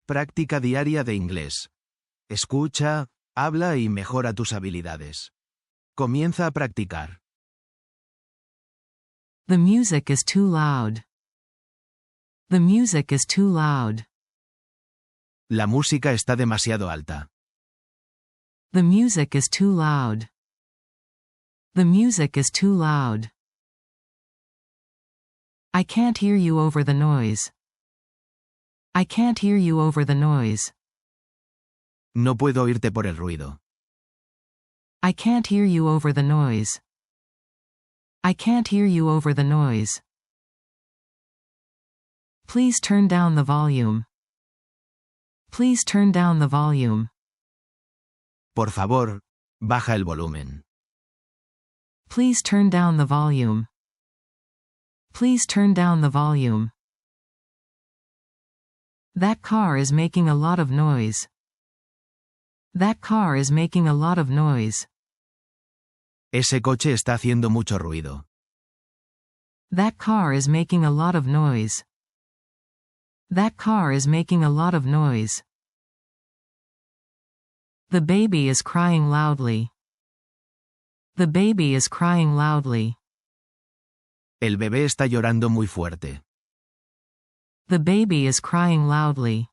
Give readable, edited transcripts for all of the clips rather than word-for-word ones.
Práctica diaria de inglés. Escucha, habla y mejora tus habilidades. Comienza a practicar. The music is too loud. The music is too loud. La música está demasiado alta. The music is too loud. The music is too loud. I can't hear you over the noise. I can't hear you over the noise. No puedo oírte por el ruido. I can't hear you over the noise. I can't hear you over the noise. Please turn down the volume. Please turn down the volume. Por favor, baja el volumen. Please turn down the volume. Please turn down the volume. That car is making a lot of noise. That car is making a lot of noise. Ese coche está haciendo mucho ruido. That car is making a lot of noise. That car is making a lot of noise. The baby is crying loudly. The baby is crying loudly. El bebé está llorando muy fuerte. The baby is crying loudly.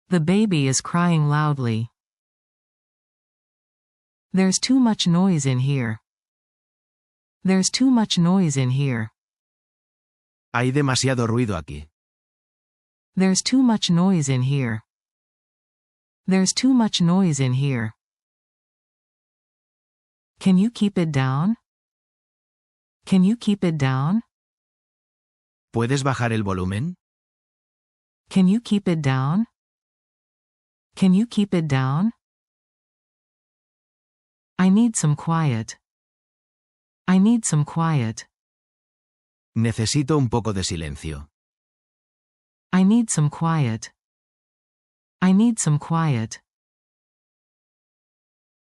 The baby is crying loudly. There's too much noise in here. There's too much noise in here. Hay demasiado ruido aquí. There's too much noise in here. There's too much noise in here. Can you keep it down? Can you keep it down? ¿Puedes bajar el volumen? Can you keep it down? Can you keep it down? I need some quiet. I need some quiet. Necesito un poco de silencio. I need some quiet. I need some quiet.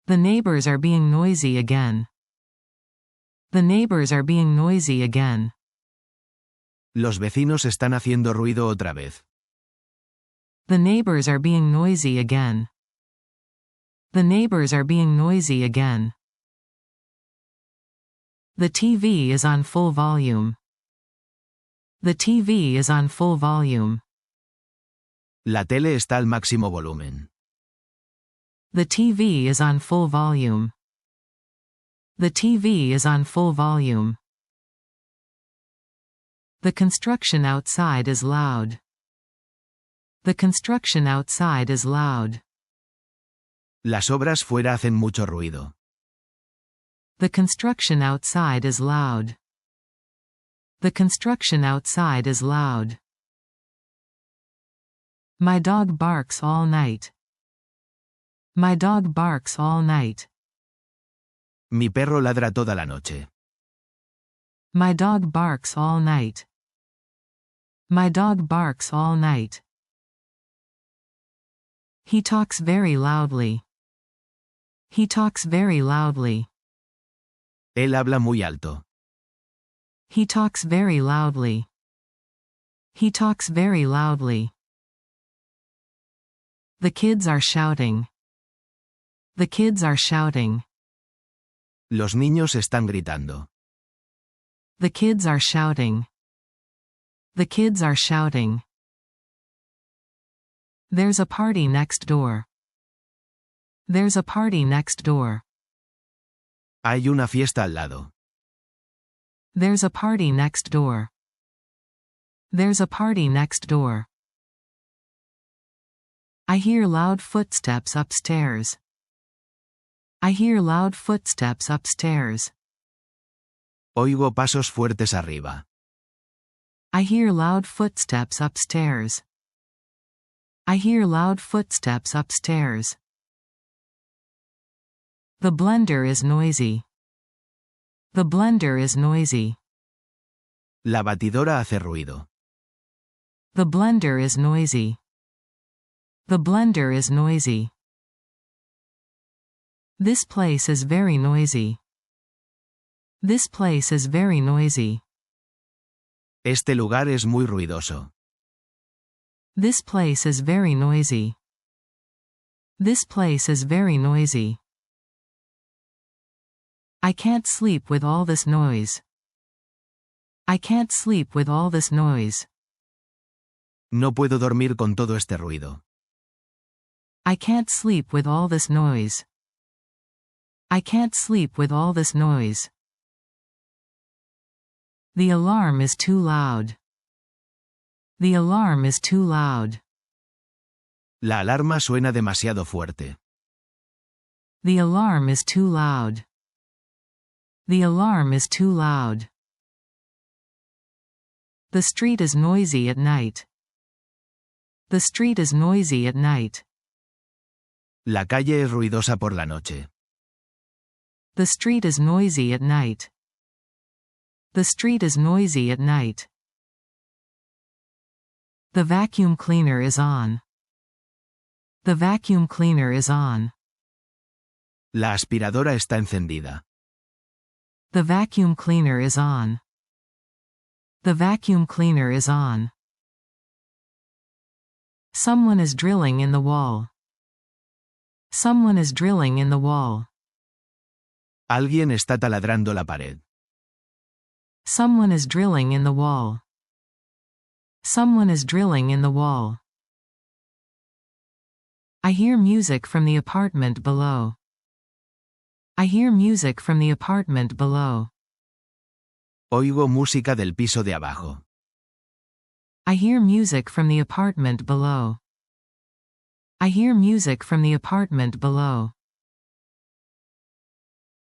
The neighbors are being noisy again. The neighbors are being noisy again. Los vecinos están haciendo ruido otra vez. The neighbors are being noisy again. The neighbors are being noisy again. The TV is on full volume. The TV is on full volume. La tele está al máximo volumen. The TV is on full volume. The TV is on full volume. The construction outside is loud. The construction outside is loud. Las obras fuera hacen mucho ruido. The construction outside is loud. The construction outside is loud. My dog barks all night. My dog barks all night. Mi perro ladra toda la noche. My dog barks all night. My dog barks all night. He talks very loudly. He talks very loudly. Él habla muy alto. He talks very loudly. He talks very loudly. The kids are shouting. The kids are shouting. Los niños están gritando. The kids are shouting. The kids are shouting. There's a party next door. There's a party next door. Hay una fiesta al lado. There's a party next door. There's a party next door. I hear loud footsteps upstairs. I hear loud footsteps upstairs. Oigo pasos fuertes arriba. I hear loud footsteps upstairs. I hear loud footsteps upstairs. The blender is noisy. The blender is noisy. La batidora hace ruido. The blender is noisy. The blender is noisy. This place is very noisy. This place is very noisy. Este lugar es muy ruidoso. This place is very noisy. This place is very noisy. I can't sleep with all this noise. I can't sleep with all this noise. No puedo dormir con todo este ruido. I can't sleep with all this noise. I can't sleep with all this noise. The alarm is too loud. The alarm is too loud. La alarma suena demasiado fuerte. The alarm is too loud. The alarm is too loud. The street is noisy at night. The street is noisy at night. La calle es ruidosa por la noche. The street is noisy at night. The street is noisy at night. The vacuum cleaner is on. The vacuum cleaner is on. La aspiradora está encendida. The vacuum cleaner is on. The vacuum cleaner is on. Someone is drilling in the wall. Someone is drilling in the wall. Alguien está taladrando la pared. Someone is drilling in the wall. Someone is drilling in the wall. I hear music from the apartment below. I hear music from the apartment below. Oigo música del piso de abajo. I hear music from the apartment below. I hear music from the apartment below.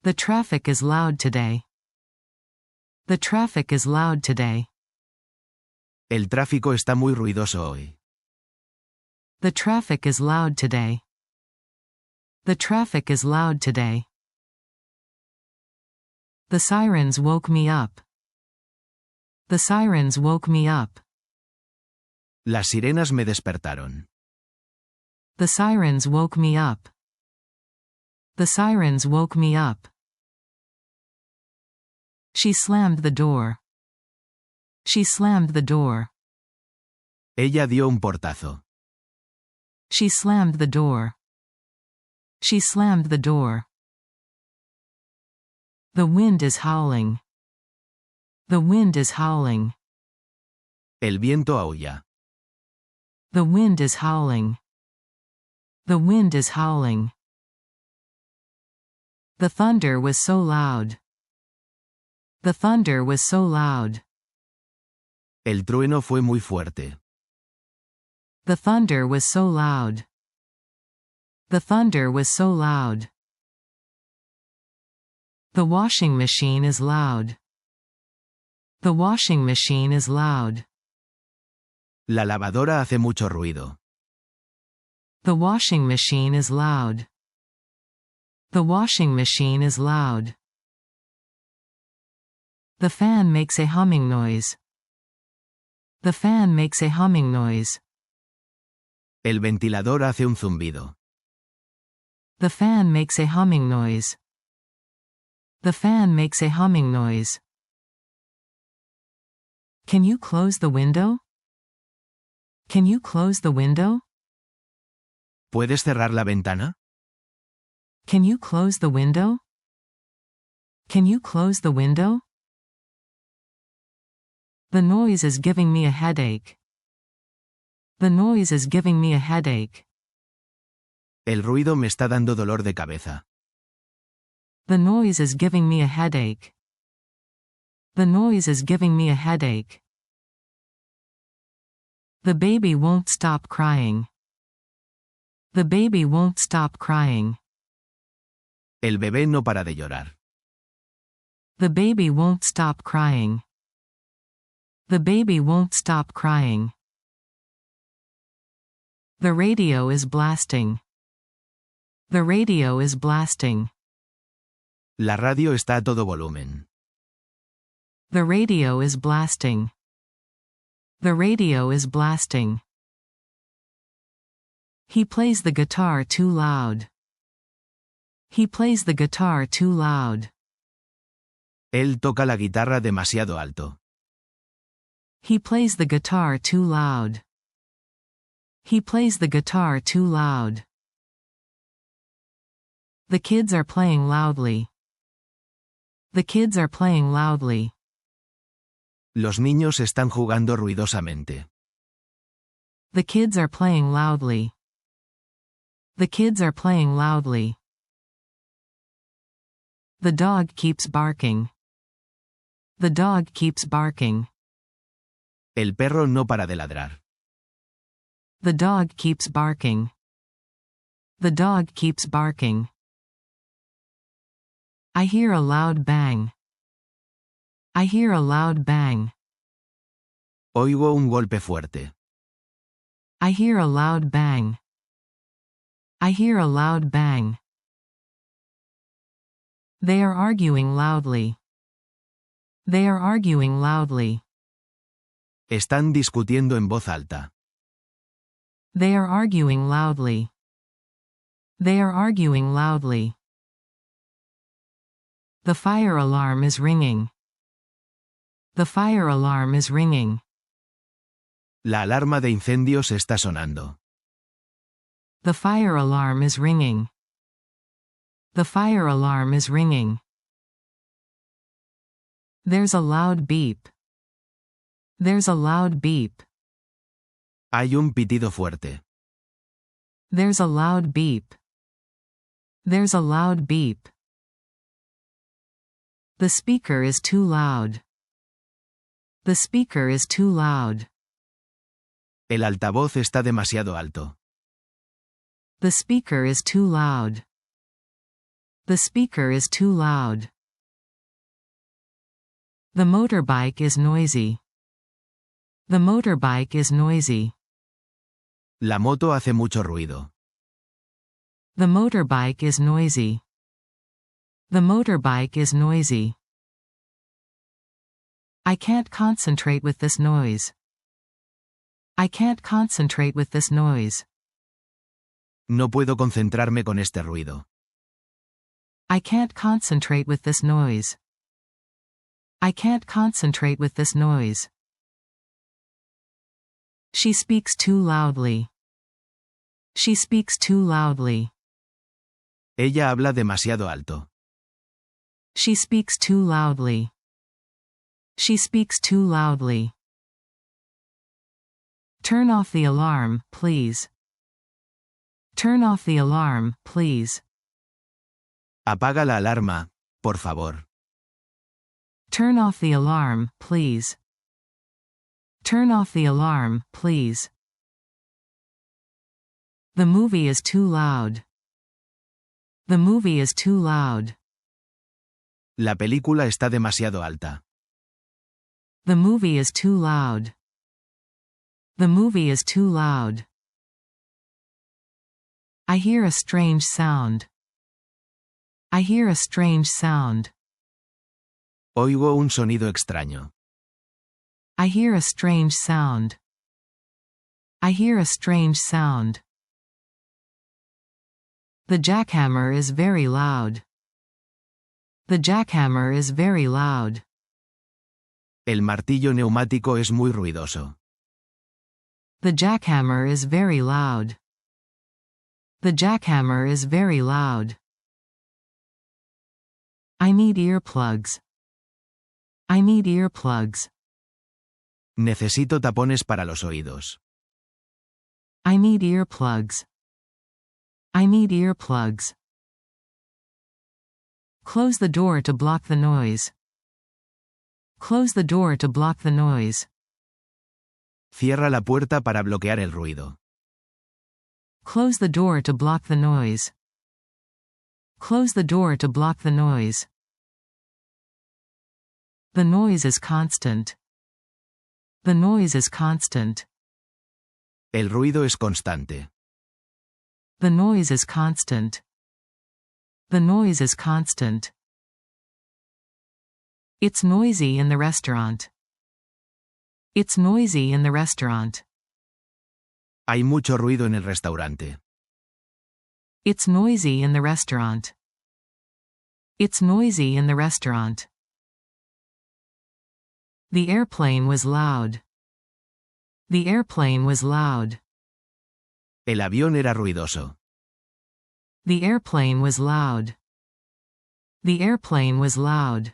The traffic is loud today. The traffic is loud today. El tráfico está muy ruidoso hoy. The traffic is loud today. The traffic is loud today. The sirens woke me up. The sirens woke me up. Las sirenas me despertaron. The sirens woke me up. The sirens woke me up. She slammed the door. She slammed the door. Ella dio un portazo. She slammed the door. She slammed the door. The wind is howling. The wind is howling. El viento aúlla. The wind is howling. The wind is howling. The thunder was so loud. The thunder was so loud. El trueno fue muy fuerte. The thunder was so loud. The thunder was so loud. The washing machine is loud. The washing machine is loud. La lavadora hace mucho ruido. The washing machine is loud. The washing machine is loud. The fan makes a humming noise. The fan makes a humming noise. El ventilador hace un zumbido. The fan makes a humming noise. The fan makes a humming noise. Can you close the window? Can you close the window? ¿Puedes cerrar la ventana? Can you close the window? Can you close the window? The noise is giving me a headache. The noise is giving me a headache. El ruido me está dando dolor de cabeza. The noise is giving me a headache. The noise is giving me a headache. The baby won't stop crying. The baby won't stop crying. El bebé no para de llorar. The baby won't stop crying. The baby won't stop crying. The radio is blasting. The radio is blasting. La radio está a todo volumen. The radio is blasting. The radio is blasting. He plays the guitar too loud. He plays the guitar too loud. Él toca la guitarra demasiado alto. He plays the guitar too loud. He plays the guitar too loud. The kids are playing loudly. The kids are playing loudly. Los niños están jugando ruidosamente. The kids are playing loudly. The kids are playing loudly. The dog keeps barking. The dog keeps barking. El perro no para de ladrar. The dog keeps barking. The dog keeps barking. I hear a loud bang. I hear a loud bang. Oigo un golpe fuerte. I hear a loud bang. I hear a loud bang. They are arguing loudly. They are arguing loudly. Están discutiendo en voz alta. They are arguing loudly. They are arguing loudly. The fire alarm is ringing. The fire alarm is ringing. La alarma de incendios está sonando. The fire alarm is ringing. The fire alarm is ringing. There's a loud beep. There's a loud beep. Hay un pitido fuerte. There's a loud beep. There's a loud beep. The speaker is too loud. The speaker is too loud. El altavoz está demasiado alto. The speaker is too loud. The speaker is too loud. The motorbike is noisy. The motorbike is noisy. La moto hace mucho ruido. The motorbike is noisy. The motorbike is noisy. I can't concentrate with this noise. I can't concentrate with this noise. No puedo concentrarme con este ruido. I can't concentrate with this noise. I can't concentrate with this noise. She speaks too loudly. She speaks too loudly. Ella habla demasiado alto. She speaks too loudly. She speaks too loudly. Turn off the alarm, please. Turn off the alarm, please. Apaga la alarma, por favor. Turn off the alarm, please. Turn off the alarm, please. The movie is too loud. The movie is too loud. La película está demasiado alta. The movie is too loud. The movie is too loud. I hear a strange sound. I hear a strange sound. Oigo un sonido extraño. I hear a strange sound. I hear a strange sound. The jackhammer is very loud. The jackhammer is very loud. El martillo neumático es muy ruidoso. The jackhammer is very loud. The jackhammer is very loud. I need earplugs. I need earplugs. Necesito tapones para los oídos. I need earplugs. I need earplugs. Close the door to block the noise. Close the door to block the noise. Cierra la puerta para bloquear el ruido. Close the door to block the noise. Close the door to block the noise. The noise is constant. The noise is constant. El ruido es constante. The noise is constant. The noise is constant. It's noisy in the restaurant. It's noisy in the restaurant. Hay mucho ruido en el restaurante. It's noisy in the restaurant. It's noisy in the restaurant. The airplane was loud. The airplane was loud. El avión era ruidoso. The airplane was loud. The airplane was loud.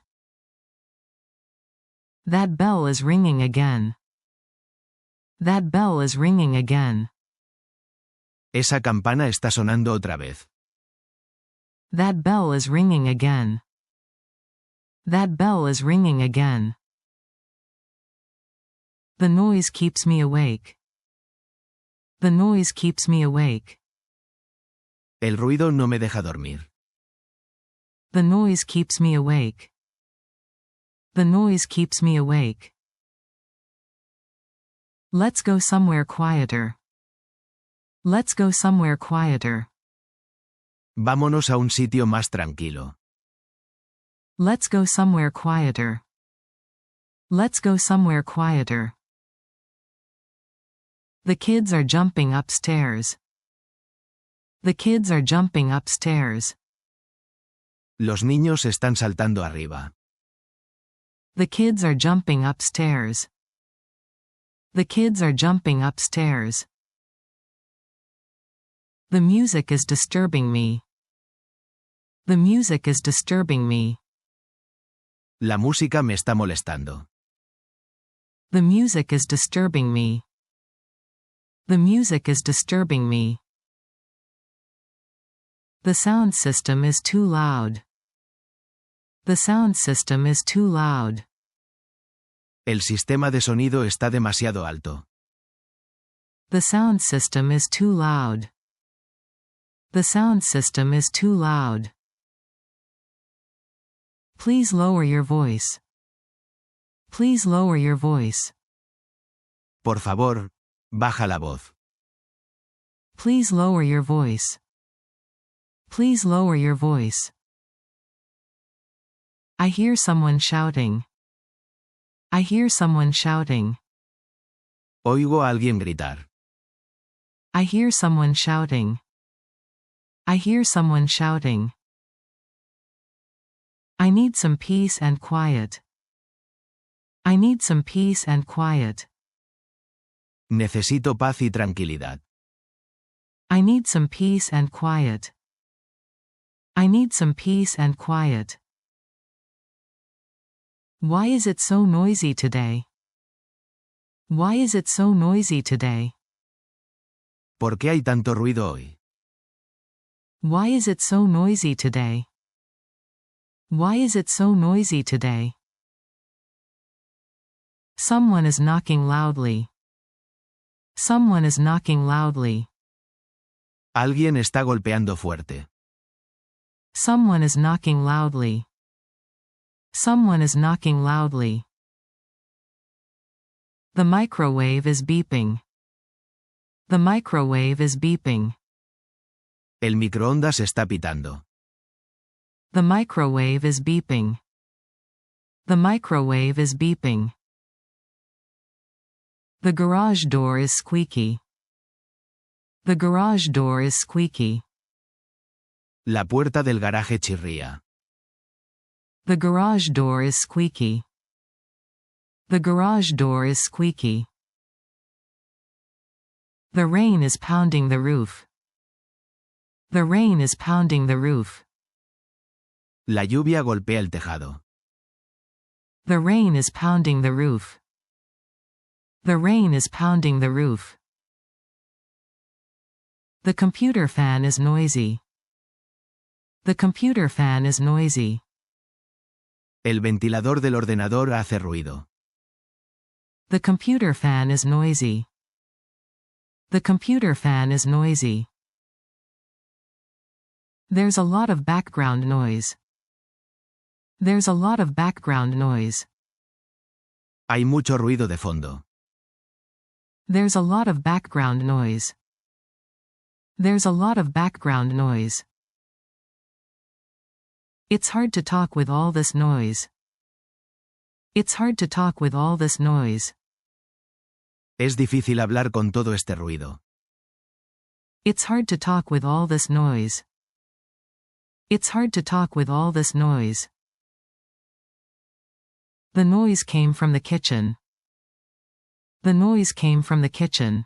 That bell is ringing again. That bell is ringing again. Esa campana está sonando otra vez. That bell is ringing again. That bell is ringing again. The noise keeps me awake. The noise keeps me awake. El ruido no me deja dormir. The noise keeps me awake. The noise keeps me awake. Let's go somewhere quieter. Let's go somewhere quieter. Vámonos a un sitio más tranquilo. Let's go somewhere quieter. Let's go somewhere quieter. The kids are jumping upstairs. The kids are jumping upstairs. Los niños están saltando arriba. The kids are jumping upstairs. The kids are jumping upstairs. The music is disturbing me. The music is disturbing me. La música me está molestando. The music is disturbing me. The music is disturbing me. The sound system is too loud. The sound system is too loud. El sistema de sonido está demasiado alto. The sound system is too loud. The sound system is too loud. Please lower your voice. Please lower your voice. Por favor, baja la voz. Please lower your voice. Please lower your voice. I hear someone shouting. I hear someone shouting. Oigo a alguien gritar. I hear someone shouting. I hear someone shouting. I need some peace and quiet. I need some peace and quiet. Necesito paz y tranquilidad. I need some peace and quiet. I need some peace and quiet. Why is it so noisy today? Why is it so noisy today? ¿Por qué hay tanto ruido hoy? Why is it so noisy today? Why is it so noisy today? Someone is knocking loudly. Someone is knocking loudly. Alguien está golpeando fuerte. Someone is knocking loudly. Someone is knocking loudly. The microwave is beeping. The microwave is beeping. El microondas está pitando. The microwave is beeping. The microwave is beeping. The garage door is squeaky. The garage door is squeaky. La puerta del garaje chirría. The garage door is squeaky. The garage door is squeaky. The rain is pounding the roof. The rain is pounding the roof. La lluvia golpea el tejado. The rain is pounding the roof. The rain is pounding the roof. The computer fan is noisy. The computer fan is noisy. El ventilador del ordenador hace ruido. The computer fan is noisy. The computer fan is noisy. There's a lot of background noise. There's a lot of background noise. Hay mucho ruido de fondo. There's a lot of background noise. There's a lot of background noise. It's hard to talk with all this noise. It's hard to talk with all this noise. Es difícil hablar con todo este ruido. It's hard to talk with all this noise. It's hard to talk with all this noise. The noise came from the kitchen. The noise came from the kitchen.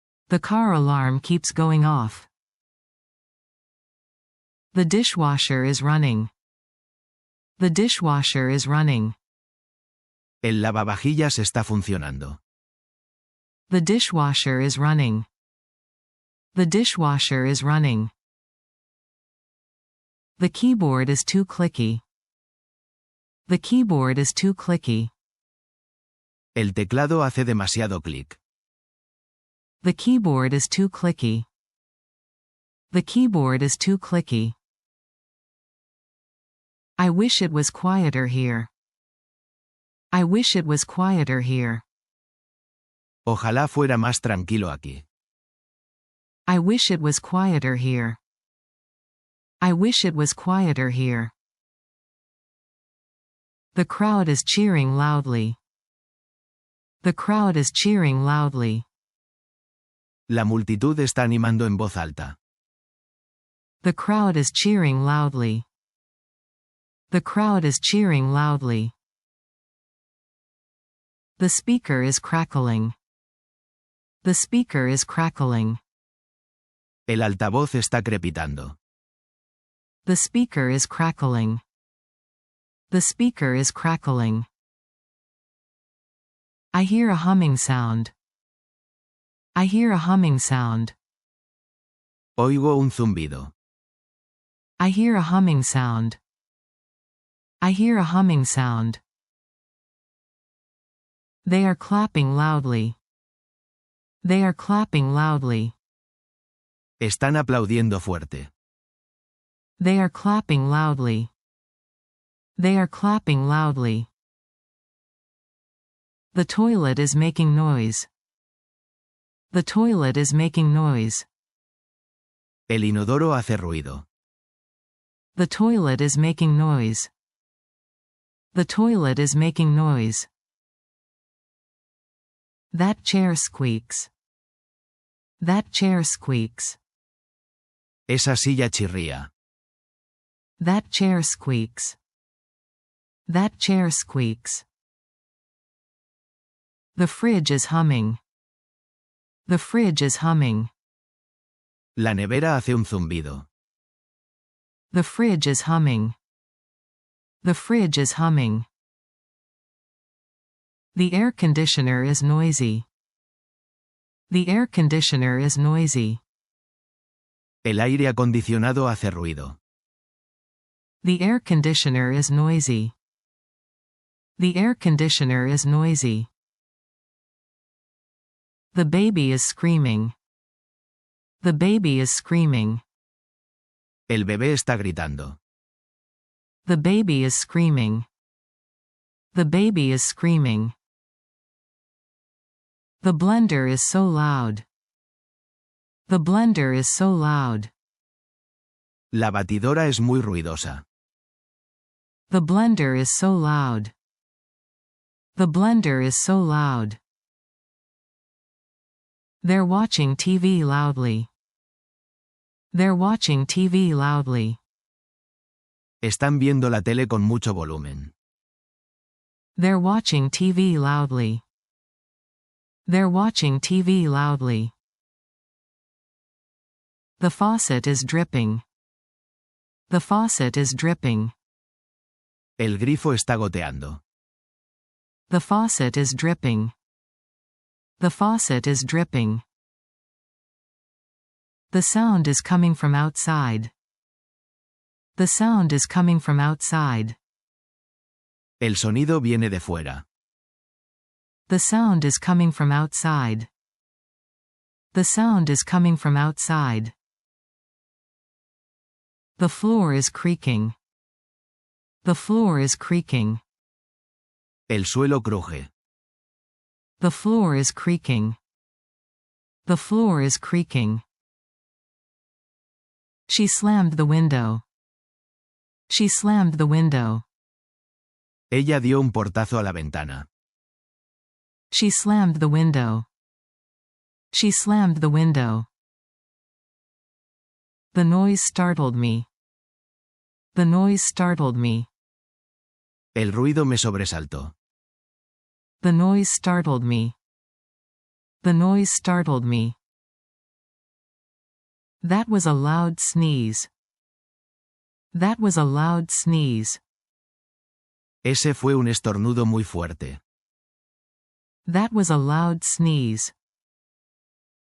The car alarm keeps going off. The dishwasher is running. The dishwasher is running. El lavavajillas está funcionando. The dishwasher is running. The dishwasher is running. The keyboard is too clicky. The keyboard is too clicky. El teclado hace demasiado clic. The keyboard is too clicky. The keyboard is too clicky. I wish it was quieter here. I wish it was quieter here. Ojalá fuera más tranquilo aquí. I wish it was quieter here. I wish it was quieter here. The crowd is cheering loudly. The crowd is cheering loudly. La multitud está animando en voz alta. The crowd is cheering loudly. The crowd is cheering loudly. The speaker is crackling. The speaker is crackling. El altavoz está crepitando. The speaker is crackling. The speaker is crackling. I hear a humming sound. I hear a humming sound. Oigo un zumbido. I hear a humming sound. I hear a humming sound. They are clapping loudly. They are clapping loudly. Están aplaudiendo fuerte. They are clapping loudly. They are clapping loudly. The toilet is making noise. The toilet is making noise. El inodoro hace ruido. The toilet is making noise. The toilet is making noise. That chair squeaks. That chair squeaks. Esa silla chirría. That chair squeaks. That chair squeaks. The fridge is humming. The fridge is humming. La nevera hace un zumbido. The fridge is humming. The fridge is humming. The air conditioner is noisy. The air conditioner is noisy. El aire acondicionado hace ruido. The air conditioner is noisy. The air conditioner is noisy. The baby is screaming. The baby is screaming. El bebé está gritando. The baby is screaming. The baby is screaming. The blender is so loud. The blender is so loud. La batidora es muy ruidosa. The blender is so loud. The blender is so loud. They're watching TV loudly. They're watching TV loudly. Están viendo la tele con mucho volumen. They're watching TV loudly. They're watching TV loudly. The faucet is dripping. The faucet is dripping. El grifo está goteando. The faucet is dripping. The faucet is dripping. The sound is coming from outside. The sound is coming from outside. El sonido viene de fuera. The sound is coming from outside. The sound is coming from outside. The floor is creaking. The floor is creaking. El suelo cruje. The floor is creaking. The floor is creaking. She slammed the window. She slammed the window. Ella dio un portazo a la ventana. She slammed the window. She slammed the window. The noise startled me. The noise startled me. El ruido me sobresaltó. The noise startled me. The noise startled me. That was a loud sneeze. That was a loud sneeze. Ese fue un estornudo muy fuerte. That was a loud sneeze.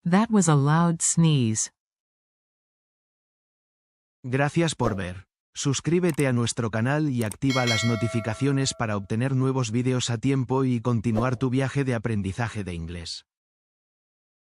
That was a loud sneeze. Gracias por ver. Suscríbete a nuestro canal y activa las notificaciones para obtener nuevos vídeos a tiempo y continuar tu viaje de aprendizaje de inglés.